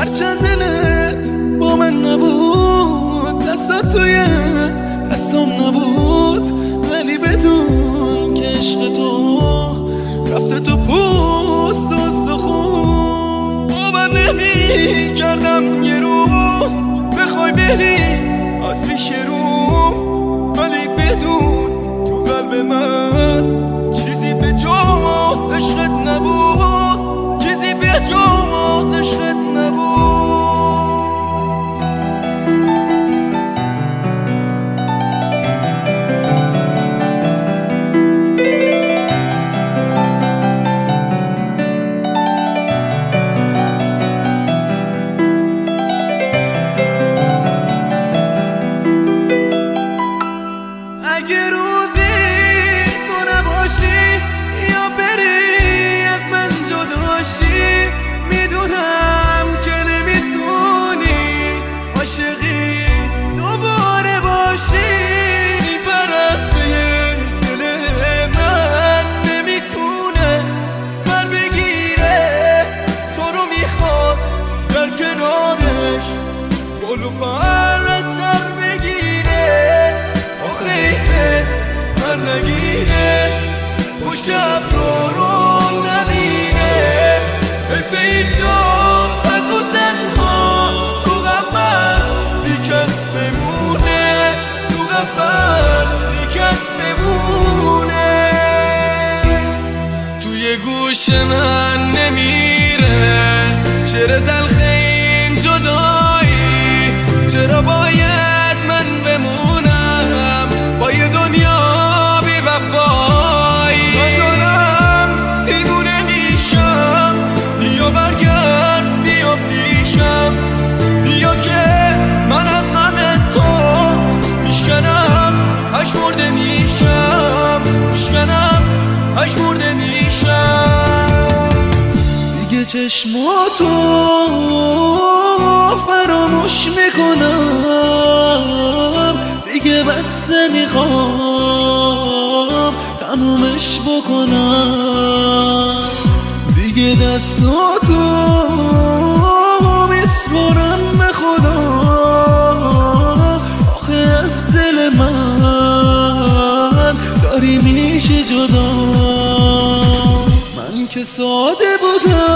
هرچند دلت با من نبود، دستات توی دستام نبود، ولی بدون که عشق تو رفته تو پوست و استخون. باور نمی کردم یه روز بخوای بری از پیش رو، ولی بدون تو قلب من چیزی به جز عشقت نبود، چیزی به جز عشقت نبود. اگه روزی تو نباشی یا بری از من جداشی، میدونم که نمیتونی عاشقی دوباره باشی. برای دل من نمیتونه بر بگیره، تو رو میخواد در کنارش گل و پر سر بگیره. خیفه هر نگینه پشت ابرو نبینه، حیفه اینجا تک و تنها تو قفص بی کس بمونه، تو قفص بی کس بمونه. توی گوش من نمیره شعر تلخ این جدایی، چرا باید من بمونم با یه دنیا بی وفایی؟ من دارم دیوونه میشم، بیا برگرد بیا پیشم، بیا که من از غم تو میشکنم پژمرده میشم، میشکنم پژمرده میشم. دیگه چشماتو فراموش میکنم، دیگه بس میخوام تمومش بکنم. دیگه دستاتو میسپرم به خدا، آخه از دل من داری میشه جدا. من که ساده بودم